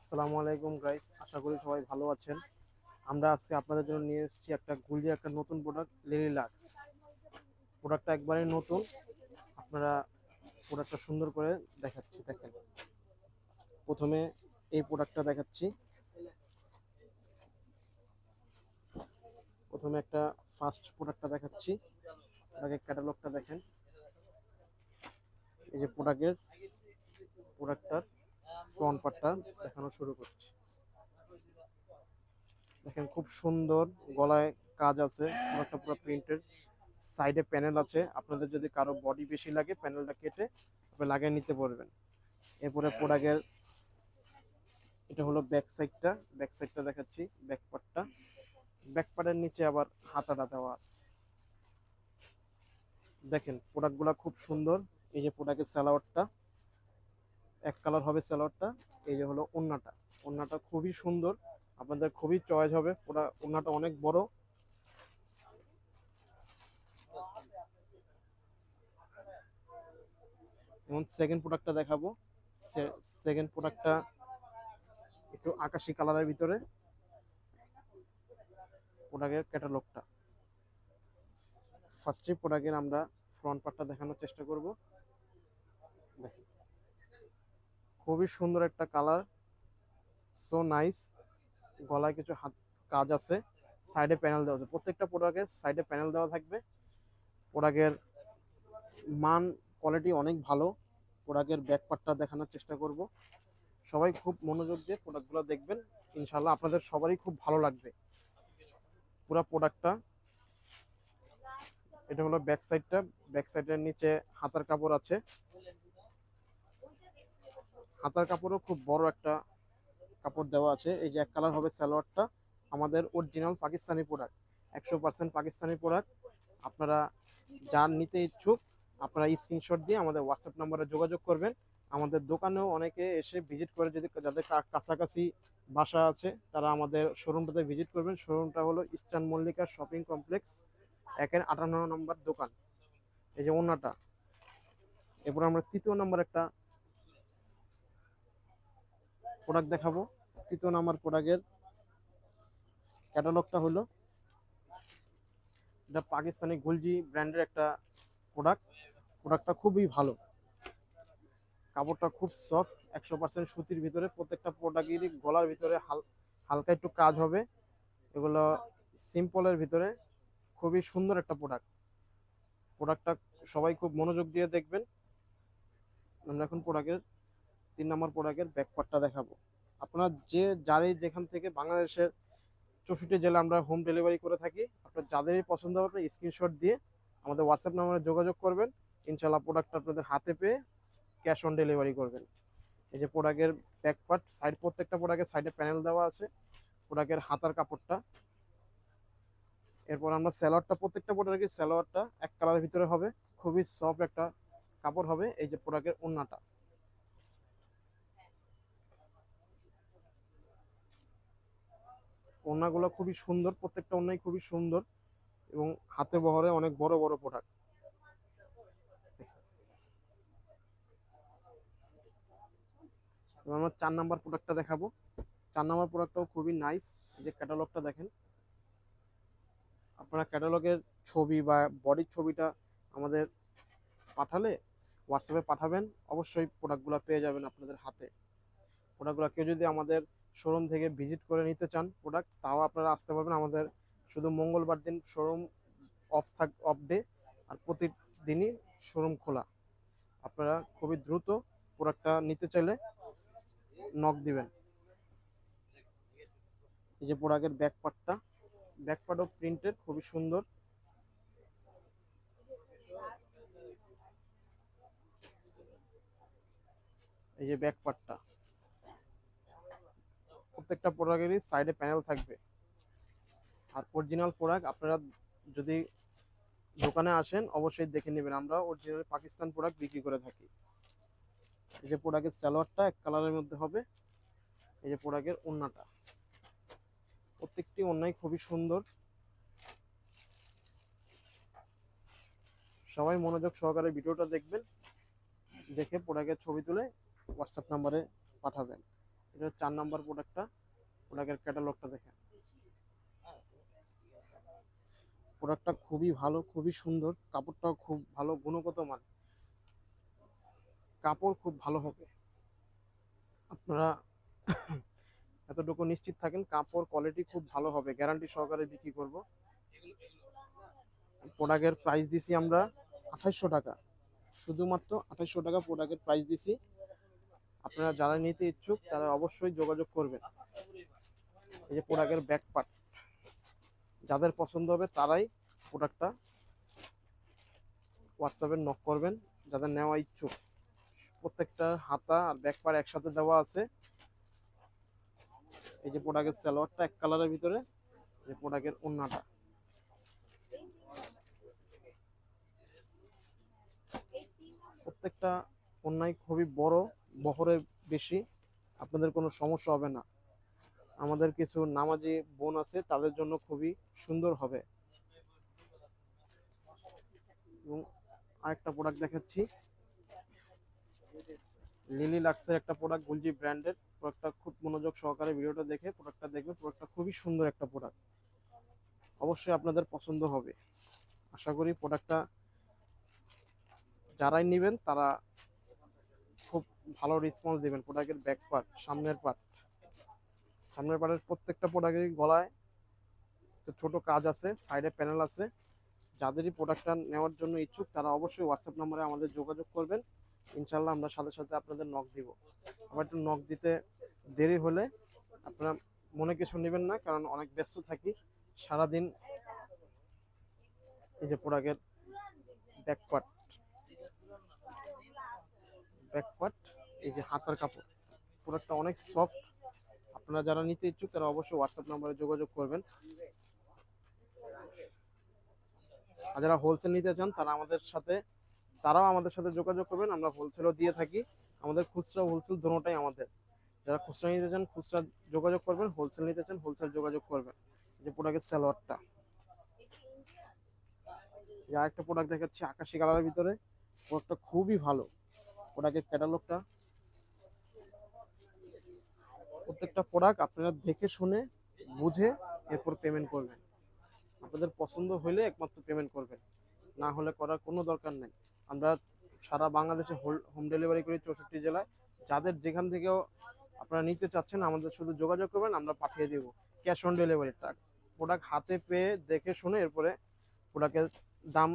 আসসালামু আলাইকুম গাইস, আশা করি সবাই ভালো আছেন। আমরা আজকে আপনাদের জন্য নিয়ে এসেছি একটা গুলজি, একটা নতুন প্রোডাক্ট, লিলি লাক্স। প্রোডাক্টটা একবারে নতুন। আপনারা প্রোডাক্টটা সুন্দর করে দেখাচ্ছি, দেখেন। প্রথমে এই প্রোডাক্টটা দেখাচ্ছি। প্রথমে একটা ফার্স্ট প্রোডাক্টটা দেখাচ্ছি। আগে ক্যাটালগটা দেখেন। এই যে প্রোডাক্টটার ফ্রন্ট পার্টটা দেখানো শুরু করছি। দেখেন, খুব সুন্দর গলায় কাজ আছে, প্রোডাক্টটা পুরো প্রিন্টেড। সাইডে প্যানেল আছে, আপনাদের যদি কারো বডি বেশি লাগে প্যানেলটা কেটে আপনি লাগিয়ে নিতে পারবেন। এরপরে প্রোডাক্টের এটা হলো ব্যাক সাইডটা দেখাচ্ছি। ব্যাক পার্টের নিচে আবার হাতাটা দেওয়া আছে। দেখেন প্রোডাক্টগুলো খুব সুন্দর। এই যে প্রোডাক্টের সালোয়ারটা এক কালার হবে সালোয়ারটা। এই যে হলো ওন্নাটা খুবই সুন্দর, আপনাদের খুবই চয়েস হবে। ওন্নাটা অনেক বড়। এবং সেকেন্ড প্রোডাক্টটা দেখাবো। সেকেন্ড প্রোডাক্টটা একটু আকাশি কালারের ভিতরে। প্রোডাক্টের ক্যাটালগটা ফার্স্টে প্রোডাক্টের আমরা ফ্রন্ট পার্টটা দেখানোর চেষ্টা করব। দেখেন, খুবই সুন্দর একটা কালার, সো নাইস। গলায় কিছু হাত কাজ আছে, সাইডে প্যানেল দেওয়া আছে। প্রত্যেকটা প্রোডাক্টের সাইডে প্যানেল দেওয়া থাকবে। প্রোডাক্টের মান কোয়ালিটি অনেক ভালো। প্রোডাক্টের ব্যাক পার্টটা দেখানোর চেষ্টা করব। সবাই খুব মনোযোগ দিয়ে প্রোডাক্টগুলো দেখবেন, ইনশাল্লাহ আপনাদের সবারই খুব ভালো লাগবে। পুরো প্রোডাক্টটা এটা হলো ব্যাক সাইডের নিচে হাতার কাপড় আছে। হাতার কাপড়ও খুব বড় একটা কাপড় দেওয়া আছে। এই যে এক কালার হবে সালোয়ারটা। আমাদের original Pakistani product, 100% Pakistani product. আপনারা যার নিতে ইচ্ছুক আপনারা স্ক্রিনশট দিয়ে আমাদের হোয়াটসঅ্যাপ নাম্বারে যোগাযোগ করবেন। আমাদের দোকানেও অনেকে এসে ভিজিট করে, যদি যাদের কাছাকাছি বাসা আছে তারা আমাদের শোরুমটাতে ভিজিট করবেন। শোরুমটা হলো ইস্টার্ন মল্লিকা শপিং কমপ্লেক্স, 58 নম্বর দোকান। এই যে ওনাটা। এরপর আমরা তৃতীয় নম্বর একটা প্রোডাক্ট দেখাবো। তৃতীয় নাম্বার প্রোডাক্টের ক্যাটালগটা হলো, এটা পাকিস্তানি গুলজি ব্র্যান্ডের একটা প্রোডাক্ট। প্রোডাক্টটা খুবই ভালো, কাপড়টা খুব সফট, 100% সুতির ভিতরে। প্রত্যেকটা প্রোডাক্টেরই গলার ভিতরে হালকা একটু কাজ হবে। এগুলো সিম্পলের ভিতরে, খুবই সুন্দর একটা প্রোডাক্টটা সবাই খুব মনোযোগ দিয়ে দেখবেন। আমরা এখন প্রোডাক্টের 3 নম্বর প্রোডাক্টের ব্যাকপার্টটা দেখাবো। আপনারা যারই যেখান থেকে বাংলাদেশের 64 জেলা আমরা হোম ডেলিভারি করে থাকি। আপনার যাদেরই পছন্দ হবে স্ক্রিনশট দিয়ে আমাদের হোয়াটসঅ্যাপ নাম্বারে যোগাযোগ করবেন। ইনশাল্লাহ প্রোডাক্টটা আপনাদের হাতে পেয়ে ক্যাশ অন ডেলিভারি করবেন। এই যে প্রোডাক্টের ব্যাকপার্ট সাইড, প্রত্যেকটা প্রোডাক্টের সাইডে প্যানেল দেওয়া আছে। প্রোডাক্টের হাতার কাপড়টা। এরপর আমরা প্রত্যেকটা প্রোডাক্টের সালোয়ারটা এক কালারের ভিতরে হবে, খুবই সফট একটা কাপড় হবে। এই যে প্রোডাক্টের ওড়নাগুলো খুবই সুন্দর, প্রত্যেকটা ওড়নাই খুবই সুন্দর এবং হাতে বহরে অনেক বড় বড় প্রোডাক্ট। এবার আমরা 4 নম্বর প্রোডাক্টটা দেখাবো। 4 নম্বর প্রোডাক্টটাও খুবই নাইস। এই যে ক্যাটালগটা দেখেন। আপনারা ক্যাটালগের ছবি বা বডির ছবিটা আমাদের পাঠালে, হোয়াটসঅ্যাপে পাঠাবেন, অবশ্যই প্রোডাক্টগুলো পেয়ে যাবেন আপনাদের হাতে। প্রোডাক্টগুলো কেউ যদি আমাদের শোরুম থেকে ভিজিট করে নিতে চান প্রোডাক্ট, তাও আপনারা আসতে পারবেন। আমাদের শুধু মঙ্গলবার দিন শোরুম অফ ডে, আর প্রতিদিনই শোরুম খোলা। আপনারা খুবই দ্রুত প্রোডাক্টটা নিতে চাইলে নক দিবেন। এই যে প্রোডাক্টের ব্যাক পার্টও প্রিন্টেড, খুবই সুন্দর। এই যে ব্যাক পার্টটা, প্রত্যেকটা প্রোডাক্টেরই সাইডে প্যানেল থাকবে। আর অরিজিনাল প্রোডাক্ট আপনারা যদি দোকানে আসেন অবশ্যই দেখে নেবেন। আমরা অরিজিনাল পাকিস্তান প্রোডাক্ট বিক্রি করে থাকি। এই যে প্রোডাক্টের সালোয়ারটা এক কালারের মধ্যে হবে। এই যে প্রোডাক্টের ওড়নাটা, প্রত্যেকটি ওড়নাই খুবই সুন্দর। সবাই মনোযোগ সহকারে ভিডিওটা দেখবেন, দেখে প্রোডাক্টের ছবি তুলে হোয়াটসঅ্যাপ নাম্বারে পাঠাবেন। এটা 4 নাম্বার প্রোডাক্টটা। প্রোডাক্টের ক্যাটালগটা দেখেন। প্রোডাক্টটা খুবই ভালো, খুবই সুন্দর, কাপড়টাও খুব ভালো গুণগত মান, কাপড় খুব ভালো হবে। আপনারা এতটুকু নিশ্চিত থাকেন, কাপড় কোয়ালিটি খুব ভালো হবে, গ্যারান্টি সহকারে বিক্রি করব। প্রোডাক্টের প্রাইস দিছি আমরা 2800 টাকা, শুধুমাত্র 2800 টাকা প্রোডাক্টের প্রাইস দিছি। আপনারা যারা নিতে ইচ্ছুক তারা অবশ্যই যোগাযোগ করবেন। এই যে প্রোডাক্টের ব্যাক পার্ট, যাদের পছন্দ হবে তারাই প্রোডাক্টটা হোয়াটসঅ্যাপে নক করবেন, যাদের নেওয়া ইচ্ছুক। প্রত্যেকটা হাতা আর ব্যাক পার্ট একসাথে দেওয়া আছে। এই যে প্রোডাক্টের সালোয়ারটা এক কালারের ভিতরে, এই প্রোডাক্টের ওড়নাটা। প্রত্যেকটা ওড়নাই খুবই বড়, বহরে বেশি, আপনাদের কোনো সমস্যা হবে না। আমাদের কিছু নামাজি বোন আছে, তাদের জন্য খুবই সুন্দর হবে। এবং আরেকটা প্রোডাক্ট দেখাচ্ছি, লিলি লাক্সের একটা প্রোডাক্ট, গুলজি ব্র্যান্ডের প্রোডাক্টটা। খুব মনোযোগ সহকারে ভিডিওটা দেখে প্রোডাক্টটা দেখবেন। প্রোডাক্টটা খুবই সুন্দর একটা প্রোডাক্ট, অবশ্যই আপনাদের পছন্দ হবে। আশা করি প্রোডাক্টটা যারাই নেবেন তারা খুব ভালো রেসপন্স দেবেন। প্রোডাক্টের ব্যাক পার্ট, সামনের পার্টের প্রত্যেকটা প্রোডাক্টের গলায় ছোট কাজ আছে, সাইডে প্যানেল আছে। যাদেরই প্রোডাক্টটা নেওয়ার জন্য ইচ্ছুক তারা অবশ্যই হোয়াটসঅ্যাপ নম্বরে আমাদের যোগাযোগ করবেন। ইনশাল্লাহ আমরা সাথে সাথে আপনাদের নক দিব। আবার একটু নক দিতে দেরি হলে আপনারা মনে কিছু নেবেন না, কারণ অনেক ব্যস্ত থাকি সারাদিন। এই যে প্রোডাক্টের ব্যাক পার্ট, এই যে হাতার কাপড়, প্রোডাক্টটা অনেক সফট। আপনারা যারা নিতে ইচ্ছুক তারা অবশ্যই হোয়াটসঅ্যাপ নম্বরে যোগাযোগ করবেন। আর যারা হোলসেল নিতে চান তারাও আমাদের সাথে যোগাযোগ করবেন। আমরা হোলসেলও দিয়ে থাকি, আমাদের খুচরা হোলসেল দুটোটাই আমাদের। যারা খুচরা নিতে চান খুচরা যোগাযোগ করবেন, হোলসেল নিতে চান হোলসেল যোগাযোগ করবেন। যে প্রোডাক্টের সালোয়ারটা, আরেকটা প্রোডাক্ট দেখাচ্ছি আকাশি কালারের ভিতরে, প্রোডাক্টটা খুবই ভালো। প্রোডাক্টের ক্যাটালগটা, প্রত্যেকটা প্রোডাক্ট আপনারা দেখে শুনে বুঝে এরপর পেমেন্ট করবেন। আপনাদের পছন্দ হলে একমাত্র পেমেন্ট করবেন, না হলে করার কোনো দরকার নেই। আমরা সারা বাংলাদেশে হোম ডেলিভারি করি 64 জেলায়। যাদের যেখান থেকেও আপনারা নিতে চাচ্ছেন আমাদের শুধু যোগাযোগ করবেন, আমরা পাঠিয়ে দেব। ক্যাশ অন ডেলিভারিটা, প্রোডাক্ট হাতে পেয়ে দেখে শুনে এরপরে প্রোডাক্টের দাম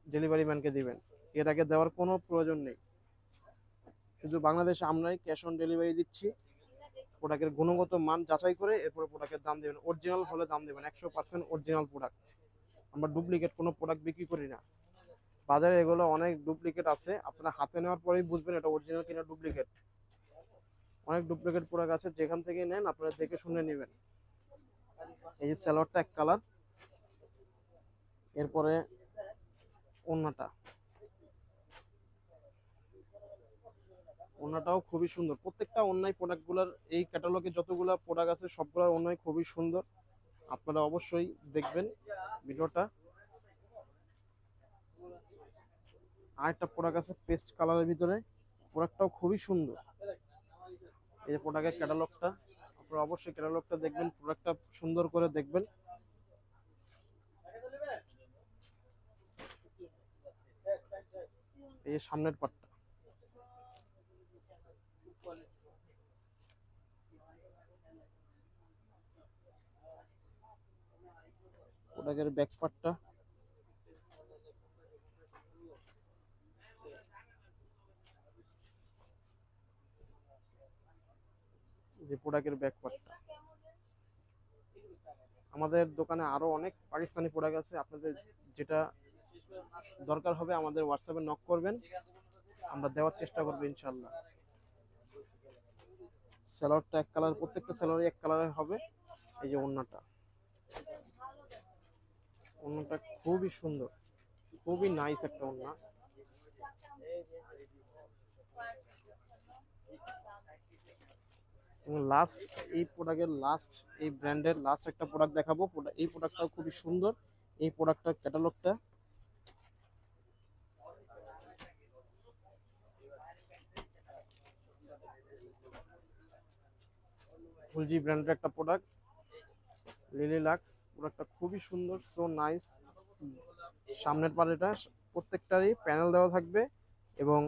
ডেলিভারি ম্যানকে দিবেন। এর আগে দেওয়ার কোনো প্রয়োজন নেই। শুধু বাংলাদেশে আমরাই ক্যাশ অন ডেলিভারি দিচ্ছি। প্রোডাক্টের গুণগত মান যাচাই করে এরপরে প্রোডাক্টের দাম দেবেন, অরিজিনাল হলে দাম দেবেন। 100% অরিজিনাল প্রোডাক্ট, আমরা ডুপ্লিকেট কোনো প্রোডাক্ট বিক্রি করি না। বাজারে এগুলো অনেক ডুপ্লিকেট আছে, আপনারা হাতে নেওয়ার পরেই বুঝবেন এটা অরিজিনাল কিনা ডুপ্লিকেট। অনেক ডুপ্লিকেট প্রোডাক্ট আছে, যেখান থেকে নেন আপনারা দেখে শুনে নেবেন। এই যে সালোয়ারটা এক কালার, এরপরে ওড়নাটাও খুবই সুন্দর। প্রত্যেকটা অনলাইন প্রোডাক্টগুলোর এই ক্যাটালগে যতগুলো প্রোডাক্ট আছে সবগুলোর অনলাইন খুবই সুন্দর, আপনারা অবশ্যই দেখবেন ভিডিওটা। আরেকটা প্রোডাক্ট আছে পেস্ট কালারের ভিতরে, প্রোডাক্টটাও খুবই সুন্দর। এই যে প্রোডাক্টের ক্যাটালগটা, আপনারা অবশ্যই ক্যাটালগটা দেখবেন, প্রোডাক্টটা সুন্দর করে দেখবেন। এই যে সামনের পার্টটা, প্রোডাক্টের ব্যাক পার্টটা, যে প্রোডাক্টের ব্যাক পার্টটা। আমাদের দোকানে আরো অনেক পাকিস্তানি প্রোডাক্ট আছে, আপনাদের যেটা দরকার হবে আমাদের হোয়াটসঅ্যাপে নক করবেন, আমরা দেওয়ার চেষ্টা করবো ইনশাল্লাহ। সালোয়ারটা এক কালার, প্রত্যেকটা সালোয়ারই এক কালারের হবে। এই যে ওড়নাটা খুবই সুন্দর, খুবই নাইস একটা ওড়না। এবং লাস্ট এই প্রোডাক্টের এই ব্র্যান্ডের লাস্ট একটা প্রোডাক্ট দেখাবো। এই প্রোডাক্টটাও খুবই সুন্দর। এই প্রোডাক্টটার ক্যাটালগটা, ফুলজি ব্র্যান্ডের একটা প্রোডাক্ট, লিলি লাক্স। প্রোডাক্টটা খুবই সুন্দর, সো নাইস। সামনের পাড়েটা প্রত্যেকটারই প্যানেল দেওয়া থাকবে এবং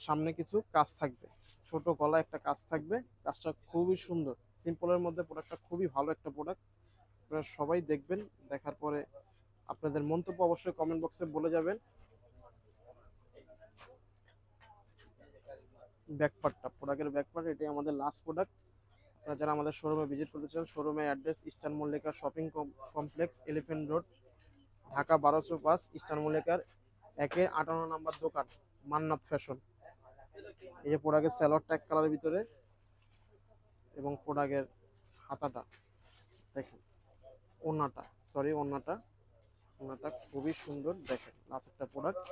সামনে কিছু কাজ থাকবে, ছোট গলা একটা কাজ থাকবে। কাজটা খুবই সুন্দর, সিম্পলের মধ্যে প্রোডাক্টটা খুবই ভালো একটা প্রোডাক্ট। আপনারা সবাই দেখবেন, দেখার পরে আপনাদের মন্তব্য অবশ্যই কমেন্ট বক্সে বলে যাবেন। ব্যাকপার্টটা, প্রোডাক্টের ব্যাকপার্ট, এটাই আমাদের লাস্ট প্রোডাক্ট। আপনারা যারা আমাদের শোরুমে ভিজিট করতে চান, শোরুমের address eastern Mallika shopping complex, elephant road, Dhaka 1205, eastern মল্লিকার 58 নম্বর দোকান, মান্নাত ফ্যাশন। এই যে প্রোডাক্টের স্যালোয়ার ট্যাগ কালারের ভিতরে এবং প্রোডাক্টের হাতাটা দেখেন, ওড়নাটা, সরি ওড়নাটা, ওড়নাটা খুবই সুন্দর। দেখেন লাস্ট একটা প্রোডাক্ট।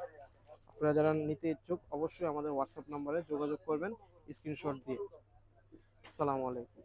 আপনারা যারা নিতে ইচ্ছুক অবশ্যই আমাদের হোয়াটসঅ্যাপ নাম্বারে যোগাযোগ করবেন স্ক্রিনশট দিয়ে। আসসালামু আলাইকুম।